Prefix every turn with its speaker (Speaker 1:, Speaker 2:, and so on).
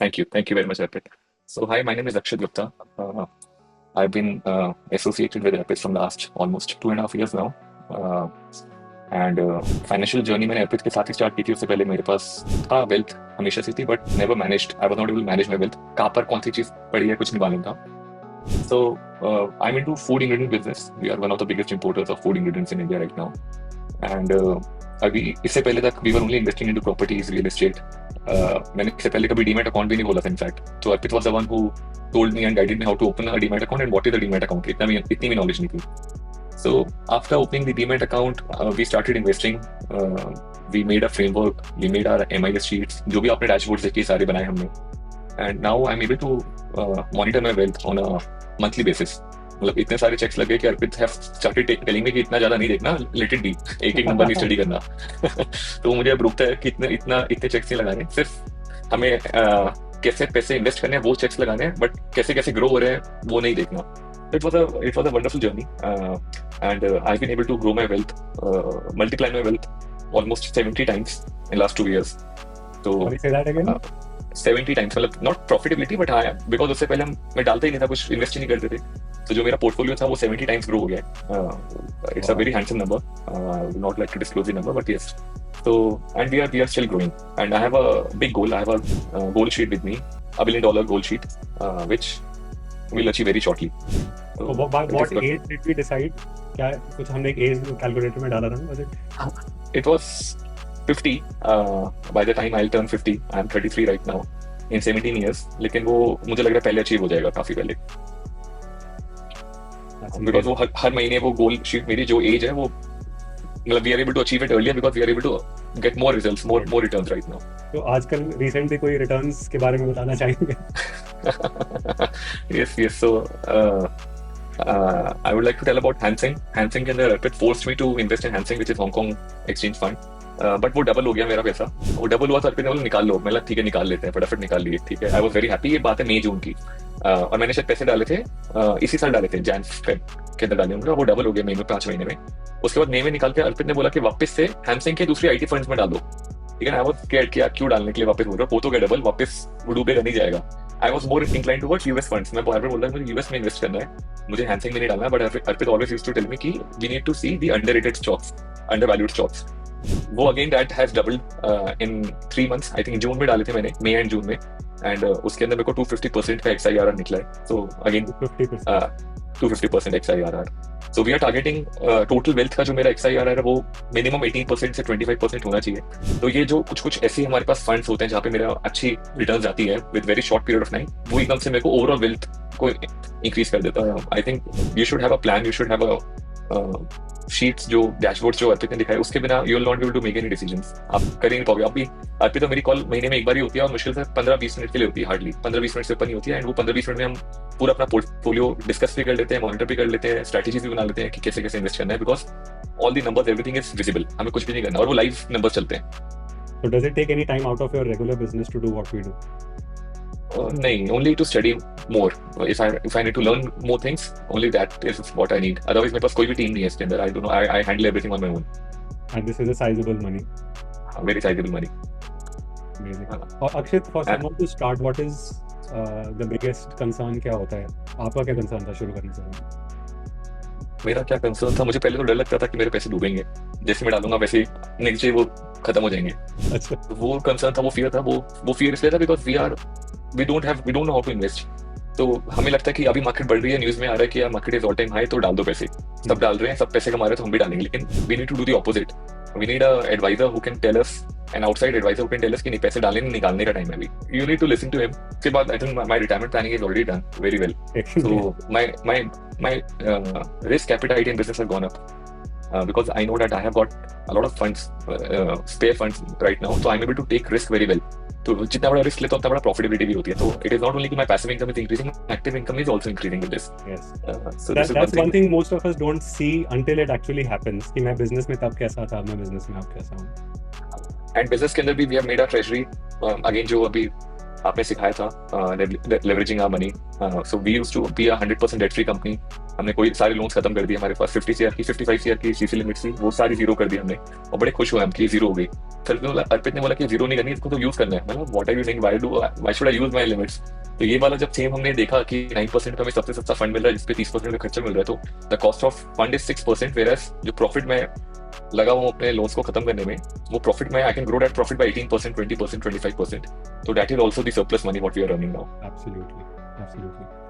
Speaker 1: Thank you very much, Arpit. So, hi, my name is Akshit Gupta. I've been associated with Arpit from last almost 2.5 years now. Uh, and financial journey मैंने अर्पित के साथ ही start की थी। उससे पहले मेरे पास था वेल्थ हमेशा से थी, but never managed. I was not able manage my wealth. कहाँ पर कौन सी चीज पड़ी है कुछ नहीं मालूम था। So I am into food ingredient business. We are one of the biggest importers of food ingredients in India right now. And अभी इससे पहले तक we were only investing into properties, real estate. मैंने इससे पहले कभी डीमैट अकाउंट भी नहीं खोला था इनफैक्ट। तो Arpit was the one who told me and guided me how to open a demat account and what is a demat account. इतनी भी knowledge नहीं थी। So after opening the demat account, we started investing. We made a framework. We made our MIS sheets. जो भी आपने dashboards देखे सारे बनाए हमने. And now I'm able to monitor my wealth on a monthly basis. मतलब इतने सारे चेक्स लगे कि अर्पित have started telling me कि इतना ज्यादा नहीं देखना, let it be. एक नंबर नहीं स्टडी करना। तो मुझे अब रुकता है कि इतने चेक्स नहीं लगाने। सिर्फ हमें कैसे पैसे इन्वेस्ट करने हैं वो चेक्स लगाने हैं, बट कैसे कैसे ग्रो हो रहे हैं वो नहीं देखना। It was a wonderful journey, and I've been able to grow my wealth, multiply my wealth almost 70 times in last 2 years. So
Speaker 2: Sorry, say that again.
Speaker 1: 70 times, मतलब not profitability, but हाँ, because उससे पहले मैं डालता ही नहीं था, कुछ invest ही नहीं करते थे। तो जो मेरा पोर्टफोलियो था वो 70 times ग्रो हो गया। It's a very handsome number. I would not like to disclose the number, but yes. So and we are still growing, and I have a big goal. I have a goal sheet with me, $1 billion goal sheet, which we'll achieve very shortly.
Speaker 2: So by what age did we decide? क्या कुछ हमने एक as calculator में डाला था ना? Was it?
Speaker 1: It was 50. By the time I'll turn 50, I'm 33 right now. In 17 years. लेकिन वो मुझे लग रहा है पहले अचीव हो जाएगा, काफी पहले। Because वो हर महीने वो गोल शीट मेरी जो एज है वो मतलब we are able to achieve it earlier because we are able to get more results, more returns right now.
Speaker 2: तो आजकल रिसेंटली कोई रिटर्न्स के बारे में बताना चाहेंगे?
Speaker 1: Yes. So I would like to tell about Hansing. Hansing के अंदर Arpit forced me to invest in Hansing, which is Hong Kong exchange fund. But वो डबल हो गया मेरा पैसा। वो डबल हुआ तो अर्पित ने बोला निकाल लो। मैं ठीक है निकाल लेते हैं, फटाफट निकाल लिए। ठीक है, आई वाज वेरी हैप्पी। ये बात है मई जून की, और मैंने शायद पैसे डाले थे इसी साल डाले थे, जैन फेब के अंदर डाले होंगे। वो डबल हो गया मई में, 5 महीने में। उसके बाद मई में निकाल के अर्पित ने बोला कि वापस से हैमसिंग के दूसरे आईटी फंड्स में डालो। ठीक है, आई वाज स्कैर्ड कि यार क्यों डालने के लिए वापस बोल रहा हूं, वो तो गया डबल, वापस वो डूबेगा नहीं जाएगा। I was more inclined towards US funds. मैं बार बार बोल रहा हूं मुझे यूएस में इन्वेस्ट करना है, मुझे हैमसिंग में नहीं डालना है। But Arpit always used to tell me कि we need to see the underrated stocks, undervalued stocks. वो again that has doubled in 3 months। I think June में डाले थे मैंने, मई एंड जून में। एंड उसके अंदर मेरे को 250% का XIRR निकला है। So again 250% XIRR। So we are targeting total wealth का जो मेरा XIRR है वो मिनिमम 18% से 25% होना चाहिए। तो ये जो कुछ ऐसे हमारे पास फंड्स होते हैं जहाँ पे मेरा अच्छी रिटर्न आती है with very short period of time, वो एकदम से मेरे को ओवरऑल वेल्थ को इंक्रीज कर देता है। I think you should have a plan, you should have a sheets, जो डैशबोर्ड जो अर्पित ने दिखाया, उसके बिना you will not be able to make any decisions. आप कर ही नहीं पाओगे। आप भी अर्पित तो मेरी कॉल महीने में एक बार ही होती है, और मुश्किल से 15-20 मिनट के लिए होती है, हार्डली 15-20 मिनट से ऊपर नहीं होती है। एंड वो 15-20 मिनट में हम पूरा अपना पोर्टफोलियो डिस्कस भी कर लेते हैं, मॉनिटर भी कर लेते हैं, स्ट्रैटेजीज भी बना लेते हैं कि कैसे कैसे इन्वेस्ट करना है। Because all the numbers, everything is visible, हमें कुछ भी नहीं करना, और वो लाइव नंबर्स चलते हैं।
Speaker 2: So does it take any time out of your regular business to do what we do?
Speaker 1: नहीं, only to study more. If I need to learn more things, only that is what I need. Otherwise मेरे पास कोई भी team नहीं है इसके अंदर। I don't know, I handle everything on my own.
Speaker 2: And this is a sizable money.
Speaker 1: Very sizable money.
Speaker 2: Amazing. और अक्षित, for someone to start, what is the biggest concern क्या होता है? आपका क्या concern था शुरू करने से पहले?
Speaker 1: मेरा क्या कंसर्न था, मुझे पहले तो डर लगता था कि मेरे पैसे डूबेंगे, जैसे मैं डालूंगा वैसे नेक्स्ट डे वो खत्म हो जाएंगे।
Speaker 2: अच्छा,
Speaker 1: वो कंसर्न था, वो फियर था। वो फियर इसलिए था because we don't know how to invest. तो हमें लगता है कि अभी मार्केट बढ़ रही है, न्यूज में आ रहा है कि यार market is all time high, तो डाल दो पैसे। सब डाल रहे हैं, सब पैसे कमा रहे हैं, तो हम भी डालेंगे। लेकिन we need to do the opposite. We need a adviser who can tell us, an outside adviser who can tell us कि नहीं, पैसे डालने नहीं, निकालने का टाइम है अभी। You need to listen to him. उसके बाद I think my retirement planning is already done very well. So my risk appetite in business has gone up, because I know that I have got a lot of funds, spare funds right now, so I'm able to take risk very well. तो जितना बड़ा risk लेता हूँ उतना बड़ा profitability भी होती है। तो इट इज नॉट ओनली कि my passive income is increasing, active income is also increasing with this.
Speaker 2: yes.
Speaker 1: So this is
Speaker 2: That's one thing most of us don't see until it actually happens, कि मैं business में तब कैसा था, मैं business में अब कैसा हूँ।
Speaker 1: एंड बिजनेस के अंदर भी we have made a treasury. Again जो अभी आपने सिखाया था leveraging our money. So we used to be 100% debt free company. हमने कोई सारे लोन्स खत्म कर दिए. हमारे पास 50 सीआर की 55 सीआर की सीसी लिमिट थी, वो सारी जीरो कर दी हमने और बड़े खुश हुए हम कि जीरो हो गई. फिर अर्पित ने बोला कि जीरो नहीं करनी, इसको तो यूज करना है. मतलब what are you saying, why should I use my limits. तो ये वाला जब सेम हमने देखा कि 9% पे हमें सबसे सस्ता फंड मिल रहा है जिसपे 30% का खर्चा मिल रहा है, तो the cost of fund is 6%, whereas जो प्रॉफिट में लगा हूँ अपने लोन्स को खत्म करने में, वो प्रॉफिट में I can grow that profit by 18%, 20%, 25%. तो that is also the surplus money what we are earning now.
Speaker 2: Absolutely, absolutely.